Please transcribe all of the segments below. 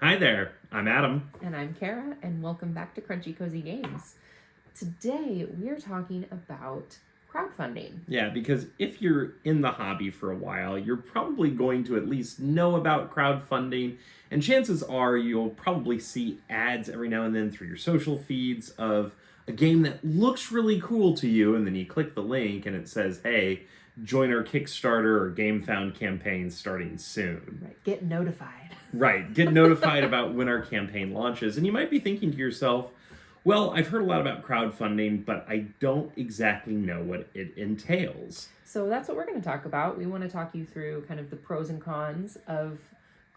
Hi there, I'm Adam. And I'm Kara, and welcome back to Crunchy Cozy Games. Today, we're talking about crowdfunding. Yeah, because if you're in the hobby for a while, you're probably going to at least know about crowdfunding, and chances are you'll probably see ads every now and then through your social feeds of a game that looks really cool to you, and then you click the link and it says, hey, join our Kickstarter or GameFound campaign starting soon. Right, get notified. Right, get notified about when our campaign launches, and you might be thinking to yourself, well, I've heard a lot about crowdfunding, but I don't exactly know what it entails. So that's what we're going to talk about. We want to talk you through kind of the pros and cons of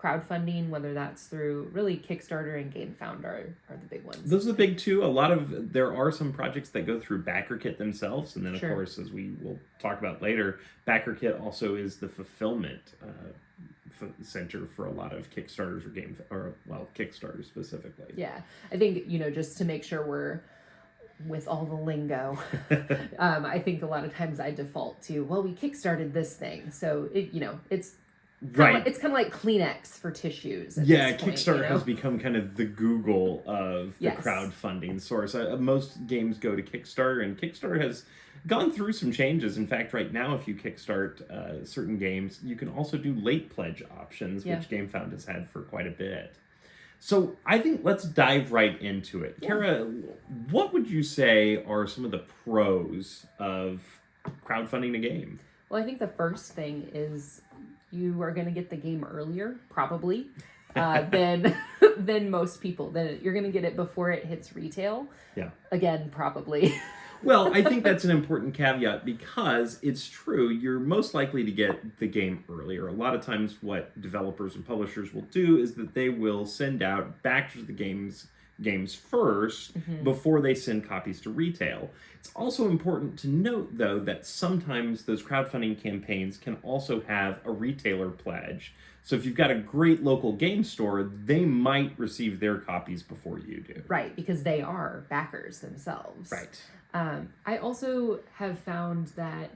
crowdfunding, whether that's through really Kickstarter and GameFound are the big ones. Those are the big two. There are some projects that go through BackerKit themselves, and then of course, as we will talk about later, BackerKit also is the fulfillment center for a lot of Kickstarters or Kickstarters specifically. Yeah, I think just to make sure we're with all the lingo, I think a lot of times I default to, well, we kickstarted this thing, so it's right. It's kind of like Kleenex for tissues. Yeah, this point, Kickstarter has become kind of the Google of the Yes. crowdfunding source. Most games go to Kickstarter, and Kickstarter has gone through some changes. In fact, right now, if you kickstart certain games, you can also do late pledge options, which GameFound has had for quite a bit. So I think let's dive right into it. Yeah. Kara, what would you say are some of the pros of crowdfunding a game? Well, I think the first thing is you are going to get the game earlier, probably, than most people. Then you're going to get it before it hits retail. Yeah. Again, probably. Well, I think that's an important caveat because it's true. You're most likely to get the game earlier. A lot of times what developers and publishers will do is that they will send out batches of the games first before they send copies to retail. It's also important to note, though, that sometimes those crowdfunding campaigns can also have a retailer pledge. So if you've got a great local game store, they might receive their copies before you do. Right, because they are backers themselves. Right. I also have found that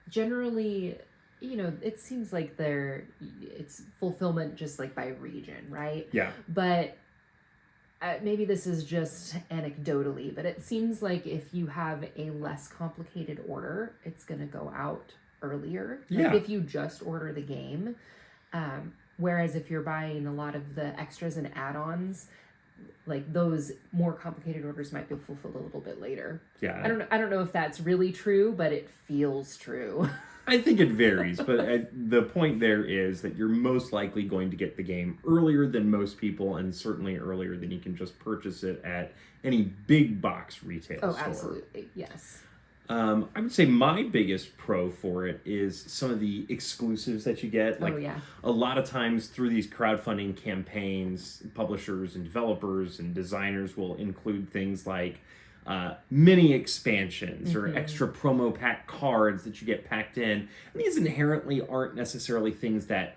generally, it seems like it's fulfillment just like by region, right? Yeah. But maybe this is just anecdotally, but it seems like if you have a less complicated order, it's going to go out earlier. Yeah. Like if you just order the game. Whereas if you're buying a lot of the extras and add-ons, like those more complicated orders might be fulfilled a little bit later. Yeah. I don't know if that's really true, but it feels true. I think it varies, but the point there is that you're most likely going to get the game earlier than most people, and certainly earlier than you can just purchase it at any big box retail store. Oh, absolutely. Yes. I would say my biggest pro for it is some of the exclusives that you get. Like a lot of times through these crowdfunding campaigns, publishers and developers and designers will include things like mini expansions or extra promo pack cards that you get packed in. And these inherently aren't necessarily things that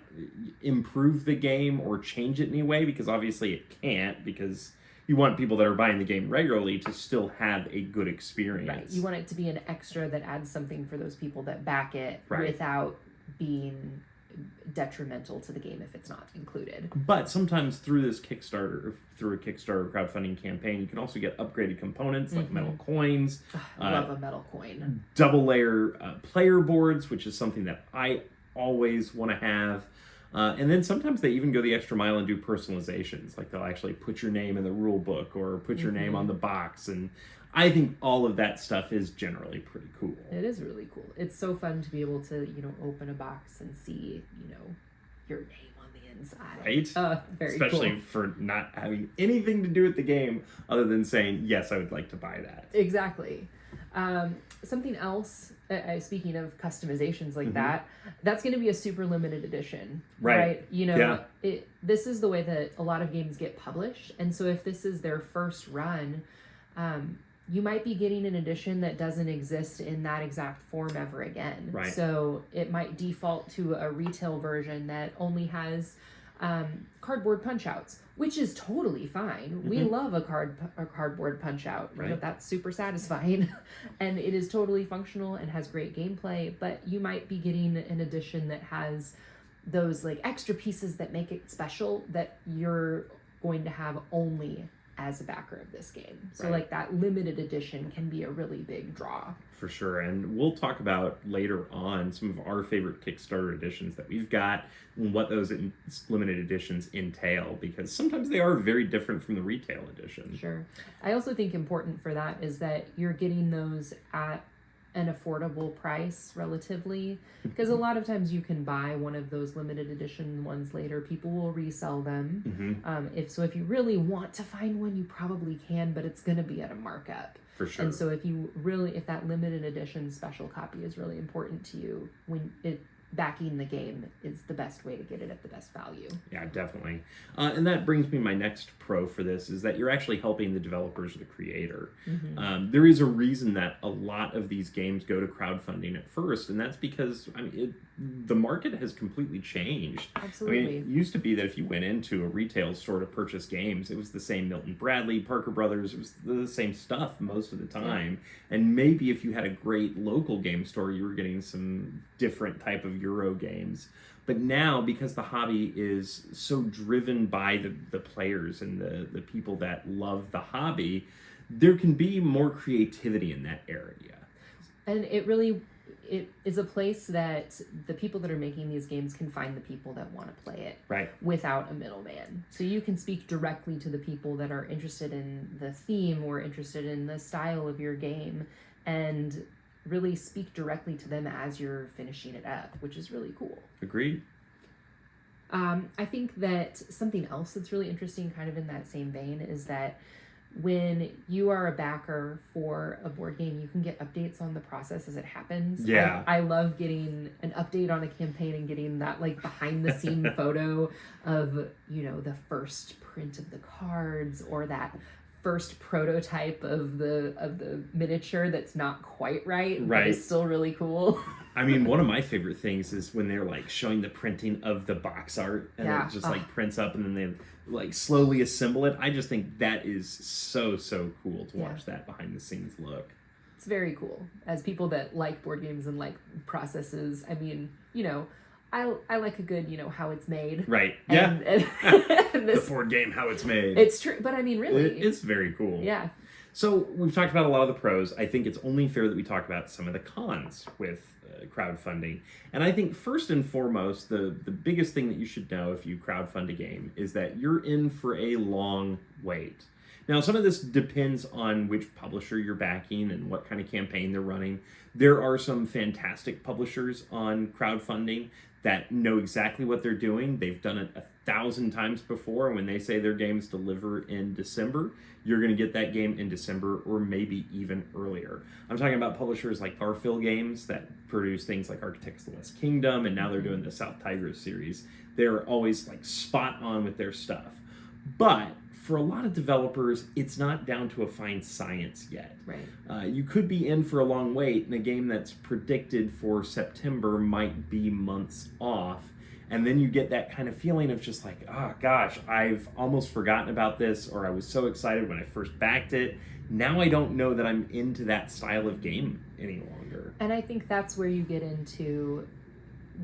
improve the game or change it in any way, because obviously it can't, because you want people that are buying the game regularly to still have a good experience. Right. You want it to be an extra that adds something for those people that back it without being detrimental to the game if it's not included. But sometimes through a Kickstarter crowdfunding campaign, you can also get upgraded components like metal coins. I love a metal coin. Double layer player boards, which is something that I always want to have. And then sometimes they even go the extra mile and do personalizations. Like they'll actually put your name in the rule book or put your name on the box. And I think all of that stuff is generally pretty cool. It is really cool. It's so fun to be able to, open a box and see, your name on the inside. Right? Very Especially cool. for not having anything to do with the game other than saying, yes, I would like to buy that. Exactly. Something else, speaking of customizations like that's going to be a super limited edition. Right. This is the way that a lot of games get published. And so if this is their first run, you might be getting an edition that doesn't exist in that exact form ever again. Right. So it might default to a retail version that only has cardboard punch outs, which is totally fine. We love a cardboard punch out. Right. That's super satisfying and it is totally functional and has great gameplay, but you might be getting an edition that has those like extra pieces that make it special that you're going to have only as a backer of this game. So Right. like that limited edition can be a really big draw. For sure. And we'll talk about later on some of our favorite Kickstarter editions that we've got and what those limited editions entail, because sometimes they are very different from the retail edition. Sure. I also think important for that is that you're getting those at an affordable price relatively, because a lot of times you can buy one of those limited edition ones later. People will resell them. If you really want to find one, you probably can, but it's going to be at a markup. For sure. And so if that limited edition special copy is really important to you, backing the game is the best way to get it at the best value. Yeah, definitely. And that brings me my next pro for this is that you're actually helping the developers or the creator. There is a reason that a lot of these games go to crowdfunding at first, and that's because the market has completely changed. Absolutely. It used to be that if you went into a retail store to purchase games, it was the same Milton Bradley, Parker Brothers, it was the same stuff most of the time. Yeah. And maybe if you had a great local game store, you were getting some different type of Euro games. But now, because the hobby is so driven by the players and the people that love the hobby, there can be more creativity in that area. And it is a place that the people that are making these games can find the people that want to play it, right, without a middleman. So you can speak directly to the people that are interested in the theme or interested in the style of your game, and really speak directly to them as you're finishing it up, which is really cool. Agreed. I think that something else that's really interesting, kind of in that same vein, is that when you are a backer for a board game, you can get updates on the process as it happens. Yeah. I love getting an update on a campaign and getting that like behind the scene photo of, the first print of the cards, or that first prototype of the miniature that's not quite right. But it's still really cool. One of my favorite things is when they're like showing the printing of the box art, and it just like prints up, and then they like slowly assemble it. I just think that is so cool to watch that behind the scenes look. It's very cool. As people that like board games and like processes, I like a good, how it's made. Right. And the board game, how it's made. It's true, but really, it's very cool. Yeah. So we've talked about a lot of the pros. I think it's only fair that we talk about some of the cons with crowdfunding. And I think first and foremost, the biggest thing that you should know if you crowdfund a game is that you're in for a long wait. Now, some of this depends on which publisher you're backing and what kind of campaign they're running. There are some fantastic publishers on crowdfunding that know exactly what they're doing. They've done it 1,000 times before. When they say their games deliver in December, you're going to get that game in December or maybe even earlier. I'm talking about publishers like Garfield Games that produce things like Architects of the West Kingdom, and now they're doing the South Tigris series. They're always like spot on with their stuff. But for a lot of developers, it's not down to a fine science yet. Right. You could be in for a long wait, and a game that's predicted for September might be months off. And then you get that kind of feeling of just like, oh gosh, I've almost forgotten about this, or I was so excited when I first backed it. Now I don't know that I'm into that style of game any longer. And I think that's where you get into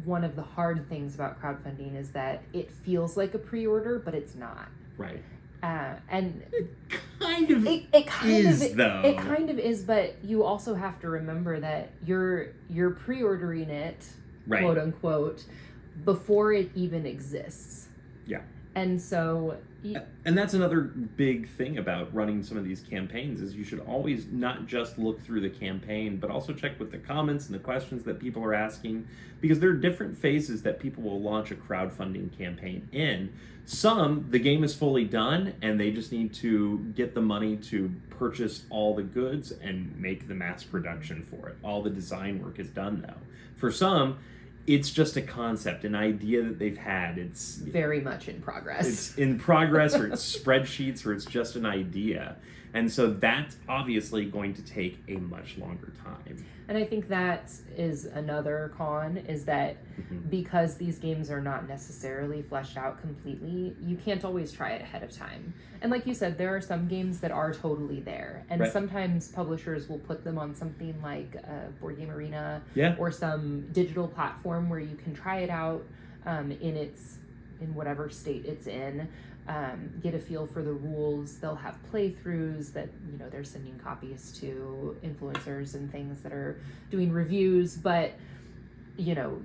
one of the hard things about crowdfunding, is that it feels like a pre-order, but it's not. Right. And it kind of though. It kind of is, but you also have to remember that you're pre-ordering it, right, quote unquote, before it even exists. Yeah. And so... And that's another big thing about running some of these campaigns, is you should always not just look through the campaign, but also check with the comments and the questions that people are asking, because there are different phases that people will launch a crowdfunding campaign in. Some, the game is fully done, and they just need to get the money to purchase all the goods and make the mass production for it. All the design work is done, though. For some, it's just a concept, an idea that they've had. It's very much in progress. It's in progress, or it's spreadsheets, or it's just an idea. And so that's obviously going to take a much longer time. And I think that is another con, is that because these games are not necessarily fleshed out completely, you can't always try it ahead of time. And like you said, there are some games that are totally there. And sometimes publishers will put them on something like Board Game Arena, or some digital platform where you can try it out in whatever state it's in. get a feel for the rules. They'll have playthroughs that, you know, they're sending copies to influencers and things that are doing reviews, but, you know,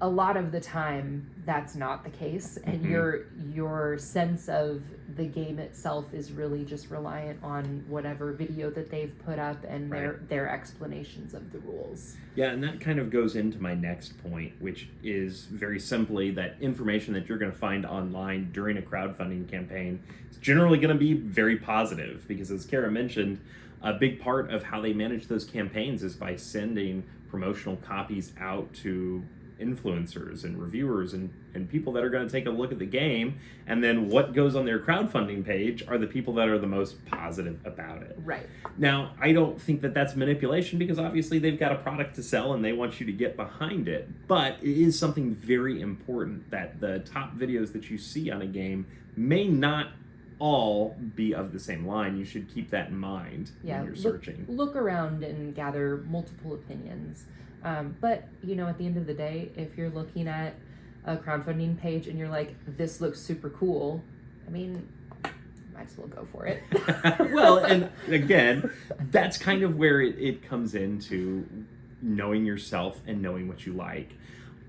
a lot of the time that's not the case, and your sense of the game itself is really just reliant on whatever video that they've put up and their explanations of the rules. Yeah, and that kind of goes into my next point, which is very simply that information that you're going to find online during a crowdfunding campaign is generally going to be very positive, because as Kara mentioned, a big part of how they manage those campaigns is by sending promotional copies out to influencers and reviewers and people that are going to take a look at the game, and then what goes on their crowdfunding page are the people that are the most positive about it. Right. Now, I don't think that that's manipulation, because obviously they've got a product to sell and they want you to get behind it, but it is something very important that the top videos that you see on a game may not all be of the same line. You should keep that in mind when you're searching. Look around and gather multiple opinions. But, you know, at the end of the day, if you're looking at a crowdfunding page and you're like, this looks super cool, I mean, might as well go for it. Well, and again, that's kind of where it comes into knowing yourself and knowing what you like.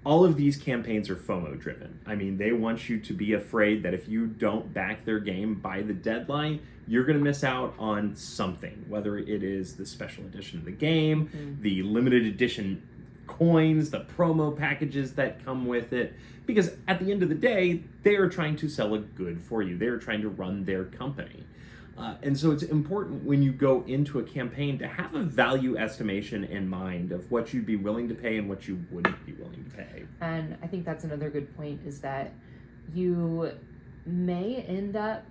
All of these campaigns are FOMO driven. I mean, they want you to be afraid that if you don't back their game by the deadline, you're going to miss out on something, whether it is the special edition of the game, the limited edition coins, the promo packages that come with it. Because at the end of the day, they are trying to sell a good for you. They are trying to run their company. And so it's important when you go into a campaign to have a value estimation in mind of what you'd be willing to pay and what you wouldn't be willing to pay. And I think that's another good point, is that you may end up,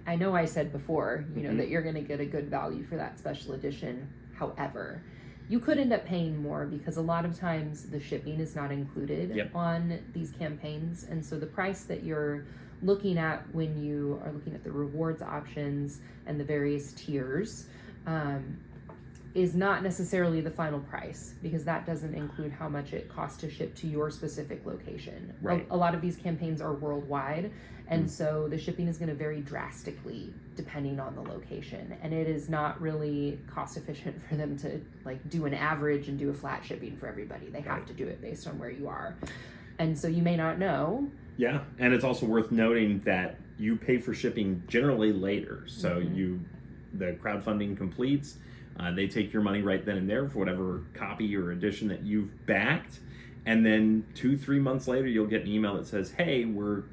I know I said before, you know, that you're going to get a good value for that special edition. However, you could end up paying more, because a lot of times the shipping is not included on these campaigns. And so the price that you're looking at when you are looking at the rewards options and the various tiers is not necessarily the final price, because that doesn't include how much it costs to ship to your specific location. Right. A lot of these campaigns are worldwide, and so the shipping is going to vary drastically depending on the location, and it is not really cost efficient for them to like do an average and do a flat shipping for everybody. They have to do it based on where you are, and so you may not know. Yeah, and it's also worth noting that you pay for shipping generally later. So the crowdfunding completes, they take your money right then and there for whatever copy or edition that you've backed, and then 2-3 months later you'll get an email that says, hey, we're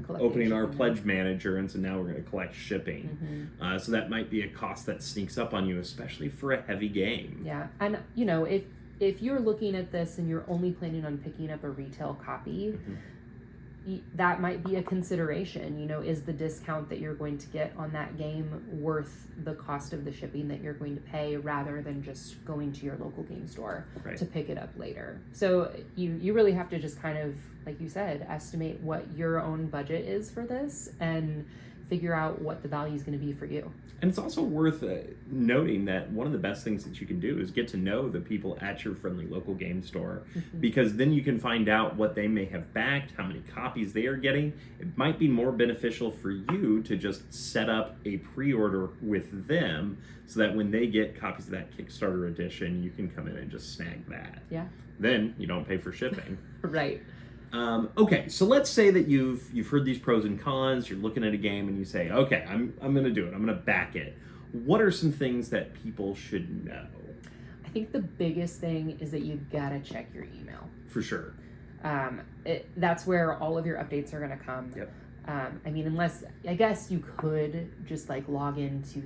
opening our pledge manager, and so now we're going to collect shipping. So that might be a cost that sneaks up on you, especially for a heavy game. Yeah, and you know, if you're looking at this and you're only planning on picking up a retail copy, that might be a consideration. You know, is the discount that you're going to get on that game worth the cost of the shipping that you're going to pay, rather than just going to your local game store to pick it up later? So you really have to just kind of, like you said, estimate what your own budget is for this and figure out what the value is going to be for you. And it's also worth noting that one of the best things that you can do is get to know the people at your friendly local game store, because then you can find out what they may have backed, how many copies they are getting. It might be more beneficial for you to just set up a pre-order with them, so that when they get copies of that Kickstarter edition, you can come in and just snag that. Yeah. Then you don't pay for shipping. Right. Okay, so let's say that you've heard these pros and cons. You're looking at a game and you say, okay, I'm going to do it. I'm going to back it. What are some things that people should know? I think the biggest thing is that you gotta check your email. For sure. That's where all of your updates are going to come. Yep. I mean, unless, I guess you could just like log into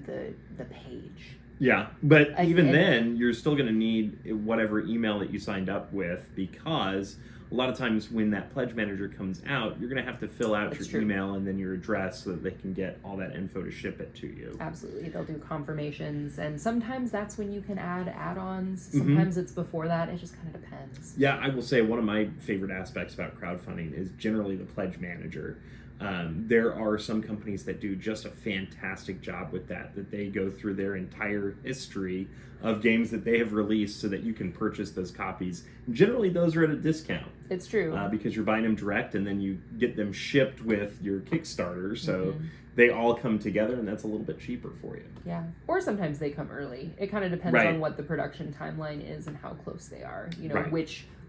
the page. Yeah, but even then, you're still going to need whatever email that you signed up with, because a lot of times when that pledge manager comes out, you're going to have to fill out your email and then your address so that they can get all that info to ship it to you. Absolutely. They'll do confirmations, and sometimes that's when you can add add-ons. Sometimes it's before that. It just kind of depends. Yeah, I will say one of my favorite aspects about crowdfunding is generally the pledge manager. There are some companies that do just a fantastic job with that they go through their entire history of games that they have released so that you can purchase those copies. Generally, those are at a discount. It's true. Because you're buying them direct and then you get them shipped with your Kickstarter. So they all come together and that's a little bit cheaper for you. Yeah. Or sometimes they come early. It kind of depends on what the production timeline is and how close they are. You know,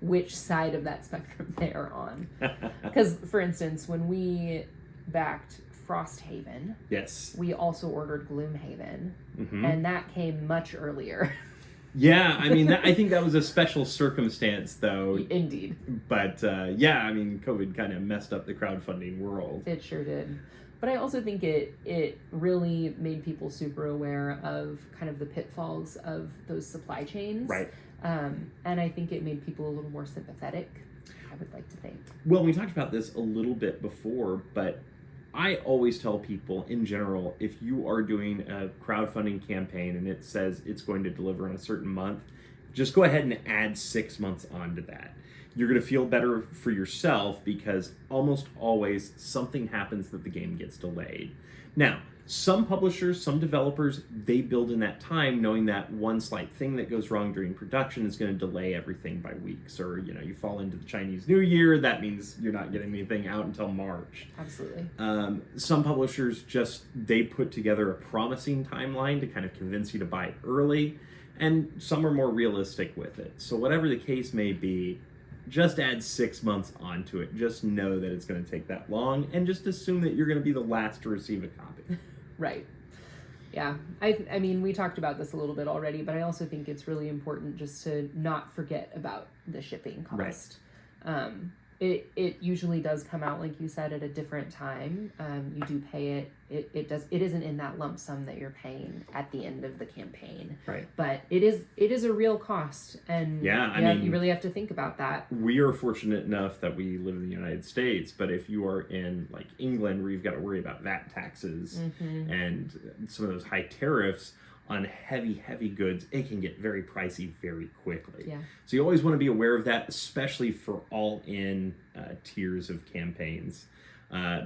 which side of that spectrum they are on. Because, for instance, when we backed Frosthaven, yes, we also ordered Gloomhaven, and that came much earlier. Yeah, I mean, I think that was a special circumstance, though. Indeed. But, yeah, I mean, COVID kind of messed up the crowdfunding world. It sure did. But I also think it really made people super aware of kind of the pitfalls of those supply chains. Right. And I think it made people a little more sympathetic, I would like to think. Well, we talked about this a little bit before, but I always tell people in general, if you are doing a crowdfunding campaign and it says it's going to deliver in a certain month, just go ahead and add 6 months onto that. You're going to feel better for yourself because almost always something happens that the game gets delayed. Now, some publishers, some developers, they build in that time knowing that one slight thing that goes wrong during production is going to delay everything by weeks. Or, you know, you fall into the Chinese New Year, that means you're not getting anything out until March. Absolutely. Some publishers they put together a promising timeline to kind of convince you to buy it early, and some are more realistic with it. So whatever the case may be, just add 6 months onto it. Just know that it's going to take that long, and just assume that you're going to be the last to receive a copy. Right. Yeah. I mean, we talked about this a little bit already, but I also think it's really important just to not forget about the shipping cost. Right. It usually does come out, like you said, at a different time. You do pay it. It isn't in that lump sum that you're paying at the end of the campaign. Right. But it is a real cost, and I mean, you really have to think about that. We are fortunate enough that we live in the United States, but if you are in like England, where you've got to worry about VAT taxes and some of those high tariffs on heavy goods, it can get very pricey very quickly. Yeah. So you always want to be aware of that, especially for all-in tiers of campaigns.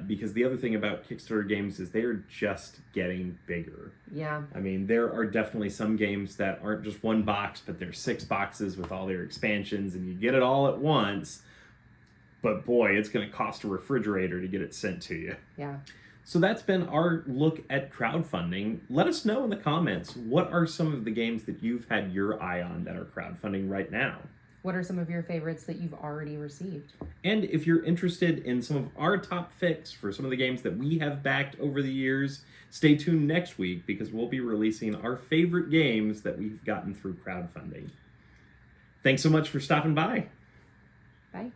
Because the other thing about Kickstarter games is they are just getting bigger. Yeah. I mean, there are definitely some games that aren't just one box, but they're 6 boxes with all their expansions, and you get it all at once. But boy, it's going to cost a refrigerator to get it sent to you. Yeah. So that's been our look at crowdfunding. Let us know in the comments, what are some of the games that you've had your eye on that are crowdfunding right now? What are some of your favorites that you've already received? And if you're interested in some of our top picks for some of the games that we have backed over the years, stay tuned next week because we'll be releasing our favorite games that we've gotten through crowdfunding. Thanks so much for stopping by. Bye.